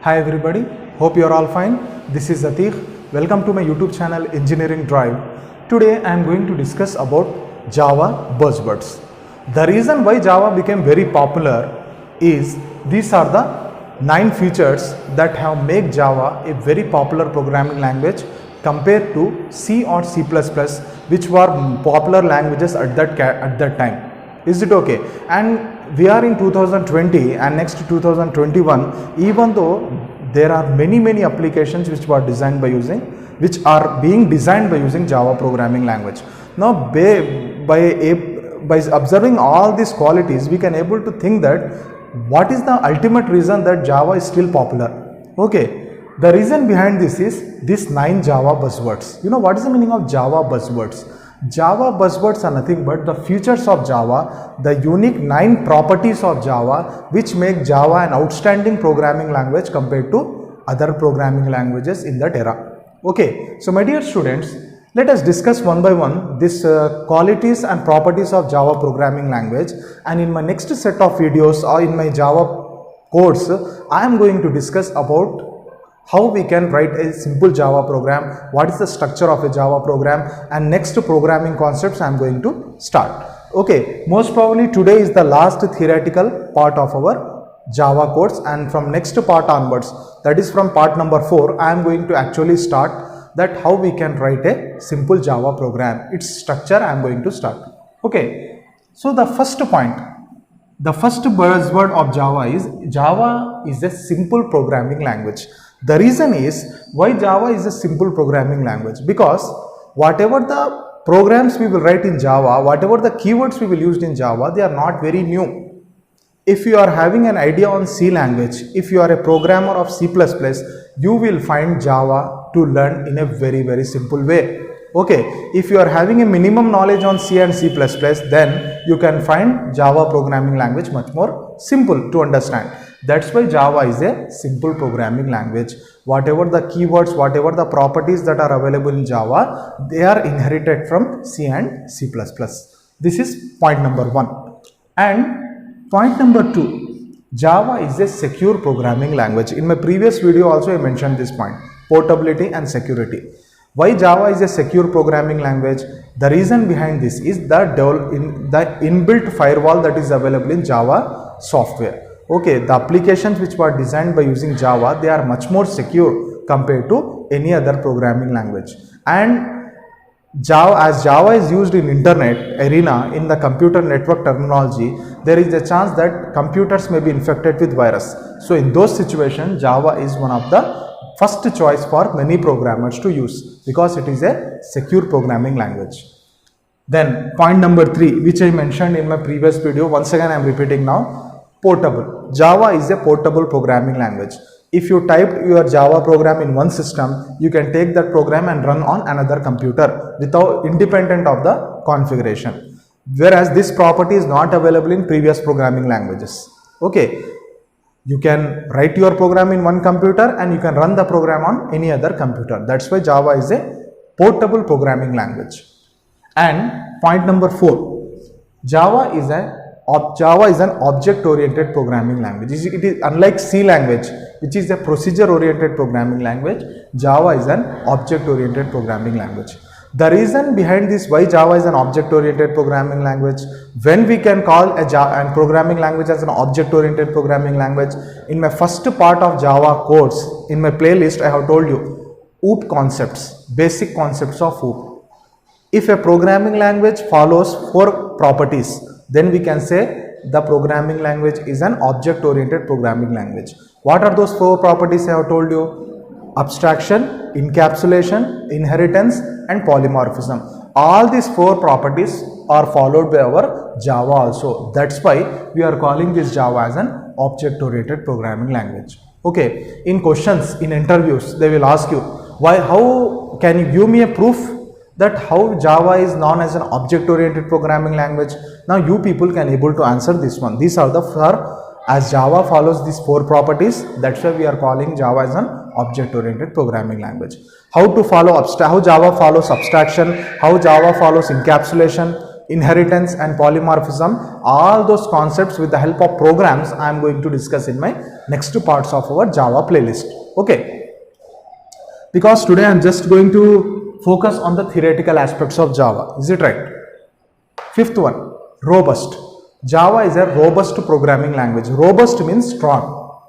Hi everybody, hope you are all fine. This is Atiq. Welcome to my YouTube channel Engineering Drive. Today I am going to discuss about Java buzzwords. The reason why Java became very popular is these are the 9 features that have made Java a very popular programming language compared to C or C++, which were popular languages at that time. Is it okay? And we are in 2020 and next to 2021, even though there are many applications which are being designed by using Java programming language. Now by observing all these qualities, we can able to think that what is the ultimate reason that Java is still popular. Okay, the reason behind this is this 9 Java buzzwords. You know what is the meaning of Java buzzwords? Java buzzwords are nothing but the features of Java, the unique 9 properties of Java which make Java an outstanding programming language compared to other programming languages in that era. Okay, so my dear students, let us discuss one by one these qualities and properties of Java programming language, and in my next set of videos or in my Java course, I am going to discuss about how we can write a simple Java program, what is the structure of a Java program, and next programming concepts I am going to start. Okay, most probably today is the last theoretical part of our Java course, and from next part onwards, that is from part number 4, I am going to actually start that how we can write a simple Java program. Its structure I am going to start. Okay, so the first point, the first buzzword of Java is a simple programming language. The reason is why Java is a simple programming language, because whatever the programs we will write in Java, whatever the keywords we will use in Java, they are not very new. If you are having an idea on C language, if you are a programmer of C++, you will find Java to learn in a very simple way. Okay, if you are having a minimum knowledge on C and C++, then you can find Java programming language much more simple to understand. That's why Java is a simple programming language. Whatever the keywords, whatever the properties that are available in Java, they are inherited from C and C++. This is point number 1. And point number 2, Java is a secure programming language. In my previous video also I mentioned this point, portability and security. Why Java is a secure programming language? The reason behind this is the inbuilt firewall that is available in Java software. Okay, the applications which were designed by using Java, they are much more secure compared to any other programming language. And as Java is used in internet arena, in the computer network terminology, there is a chance that computers may be infected with virus. So in those situations, Java is one of the first choice for many programmers to use, because it is a secure programming language. Then point number 3, which I mentioned in my previous video, once again I am repeating now, portable. Java is a portable programming language. If you typed your Java program in one system, you can take that program and run on another computer without independent of the configuration. Whereas this property is not available in previous programming languages. Okay, you can write your program in one computer and you can run the program on any other computer. That's why Java is a portable programming language. And point number 4, Java is an object-oriented programming language. It is unlike C language, which is a procedure-oriented programming language. Java is an object-oriented programming language. The reason behind this, why Java is an object-oriented programming language, when we can call a programming language as an object-oriented programming language, in my first part of Java course, in my playlist, I have told you OOP concepts, basic concepts of OOP. If a programming language follows 4 properties, then we can say the programming language is an object-oriented programming language. What are those 4 properties I have told you? Abstraction, encapsulation, inheritance, and polymorphism. All these 4 properties are followed by our Java also. That's why we are calling this Java as an object-oriented programming language. Okay, in questions, in interviews, they will ask you, how can you give me a proof that how Java is known as an object-oriented programming language? Now you people can able to answer this one. These are as Java follows these 4 properties, that's why we are calling Java as an object-oriented programming language. How Java follows abstraction, how Java follows encapsulation, inheritance and polymorphism, all those concepts with the help of programs I am going to discuss in my next parts of our Java playlist. Okay, because today I am just going to focus on the theoretical aspects of Java. Is it right? Fifth one, robust. Java is a robust programming language. Robust means strong,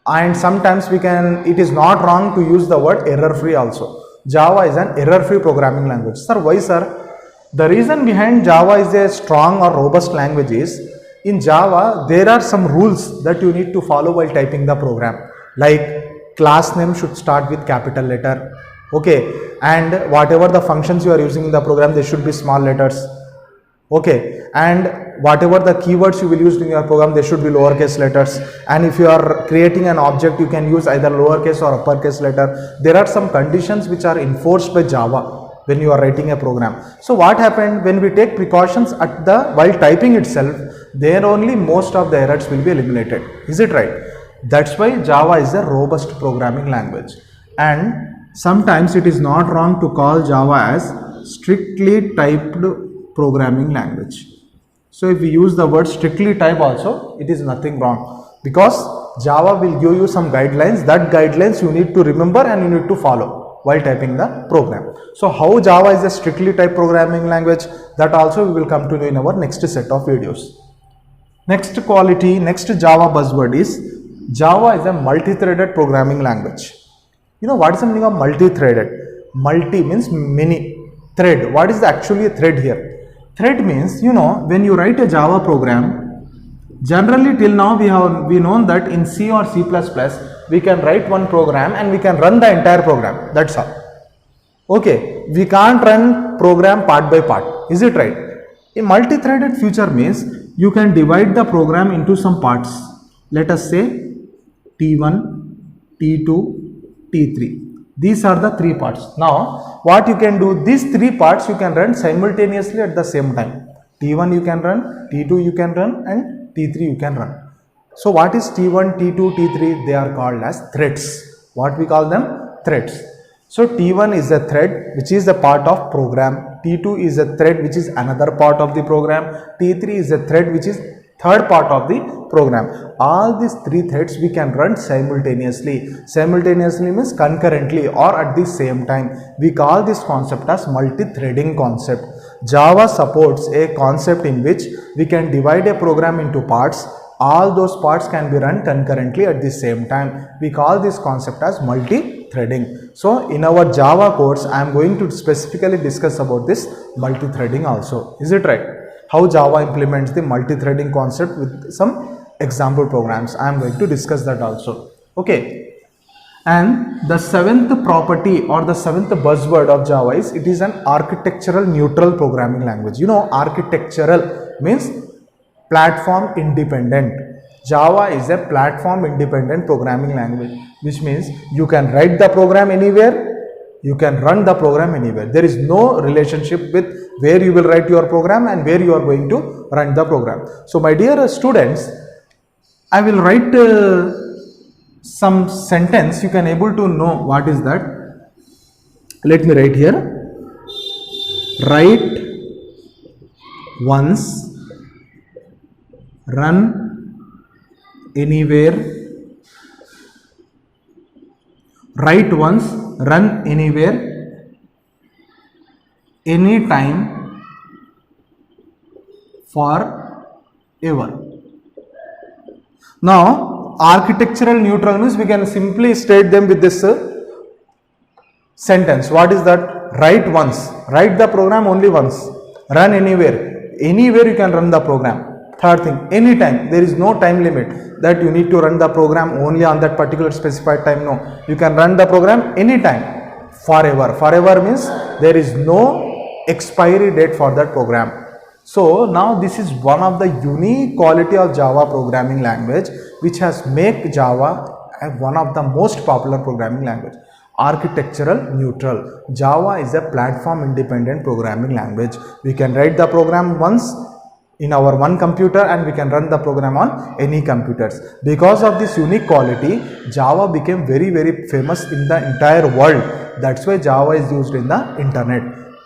and sometimes it is not wrong to use the word error free also. Java is an error free programming language. Sir, why sir? The reason behind Java is a strong or robust language is, in Java there are some rules that you need to follow while typing the program, like class name should start with capital letter, okay, and whatever the functions you are using in the program, they should be small letters, okay, and whatever the keywords you will use in your program, they should be lowercase letters, and if you are creating an object, you can use either lowercase or uppercase letter. There are some conditions which are enforced by Java when you are writing a program. So what happened, when we take precautions while typing itself, then only most of the errors will be eliminated. Is it right? That's why Java is a robust programming language, and sometimes it is not wrong to call Java as strictly typed programming language. So if we use the word strictly type also, it is nothing wrong, because Java will give you some guidelines. That guidelines you need to remember and you need to follow while typing the program. So how Java is a strictly typed programming language, that also we will come to know in our next set of videos. Next Java buzzword is, Java is a multi-threaded programming language. You know what is the meaning of multi-threaded? Multi means many. Thread, what is actually a thread here? Thread means, when you write a Java program, generally till now we known that in C or C++ we can write one program and we can run the entire program. That's all. Okay, we can't run program part by part. Is it right? A multi-threaded feature means you can divide the program into some parts. Let us say T1, T2, T3. These are the three parts. Now, what you can do, these three parts you can run simultaneously at the same time. T1 you can run, T2 you can run, and T3 you can run. So, what is T1, T2, T3? They are called as threads. What we call them? Threads. So, T1 is a thread which is a part of program. T2 is a thread which is another part of the program. T3 is a thread which is third part of the program. All these three threads we can run simultaneously. Simultaneously means concurrently or at the same time. We call this concept as multi-threading concept. Java supports a concept in which we can divide a program into parts. All those parts can be run concurrently at the same time. We call this concept as multi-threading. So in our Java course, I am going to specifically discuss about this multi-threading also. Is it right? How Java implements the multi-threading concept with some example programs. I am going to discuss that also. Okay. And the seventh property or the seventh buzzword of Java is, it is an architectural neutral programming language. Architectural means platform independent. Java is a platform independent programming language, which means you can write the program anywhere, you can run the program anywhere. There is no relationship with where you will write your program and where you are going to run the program. So my dear students, I will write some sentence. You can able to know what is that. Let me write here. Write once, run anywhere. Write once, run anywhere, anytime, forever. Now, architectural neutral means we can simply state them with this sentence. What is that? Write once, write the program only once, run anywhere, anywhere you can run the program. Third thing, anytime, there is no time limit that you need to run the program only on that particular specified time. No, you can run the program anytime, forever. Forever means there is no expiry date for that program. So now this is one of the unique quality of Java programming language, which has made Java one of the most popular programming language. Architectural neutral. Java is a platform independent programming language. We can write the program once in our one computer and we can run the program on any computers. Because of this unique quality, Java became very famous in the entire world. That's why Java is used in the internet.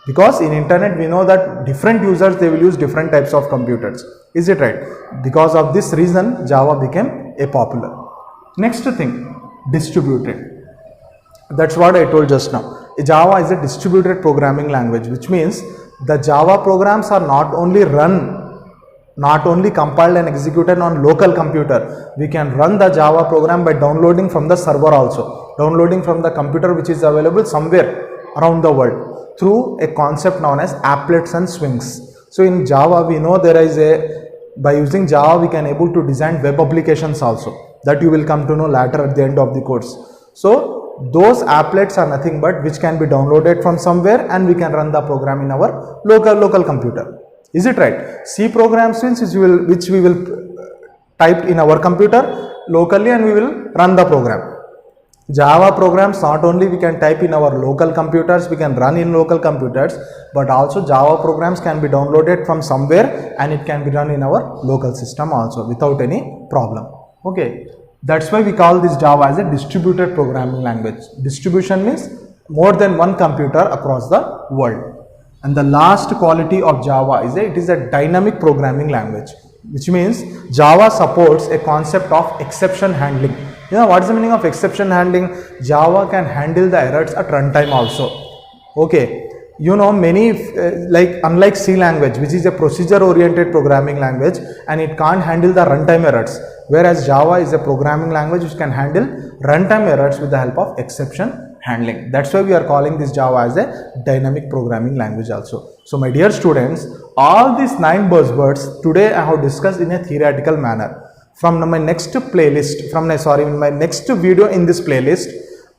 Because in internet we know that different users, they will use different types of computers. Is it right? Because of this reason Java became a popular. Next thing, distributed. That's what I told just now. Java is a distributed programming language, which means the Java programs are not only compiled and executed on local computer. We can run the Java program by downloading from the server also, downloading from the computer which is available somewhere around the world through a concept known as applets and swings. So in Java we know there is by using Java we can able to design web applications also, that you will come to know later at the end of the course. So those applets are nothing but which can be downloaded from somewhere and we can run the program in our local computer. Is it right? C programs which we will type in our computer locally and we will run the program. Java programs not only we can type in our local computers, we can run in local computers, but also Java programs can be downloaded from somewhere and it can be run in our local system also without any problem. Okay, that's why we call this Java as a distributed programming language. Distribution means more than one computer across the world. And the last quality of Java is it is a dynamic programming language, which means Java supports a concept of exception handling. You know what is the meaning of exception handling? Java can handle the errors at runtime also. Okay, you know many unlike C language, which is a procedure oriented programming language and it can't handle the runtime errors, whereas Java is a programming language which can handle runtime errors with the help of exception handling. That's why we are calling this Java as a dynamic programming language also. So my dear students, all these 9 buzzwords today I have discussed in a theoretical manner. From my next playlist, in my next video in this playlist,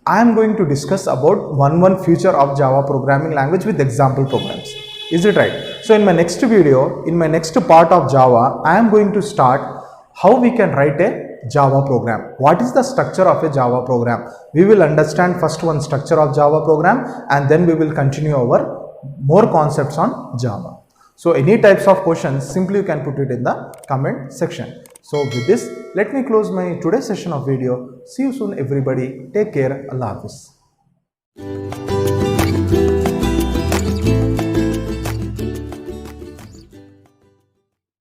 I am going to discuss about one feature of Java programming language with example programs. Is it right? So in my next video, in my next part of Java, I am going to start how we can write a Java program. What is the structure of a Java program? We will understand first one structure of Java program and then we will continue our more concepts on Java. So any types of questions, simply you can put it in the comment section. So with this, let me close my today's session of video. See you soon everybody. Take care. Allah Hafiz.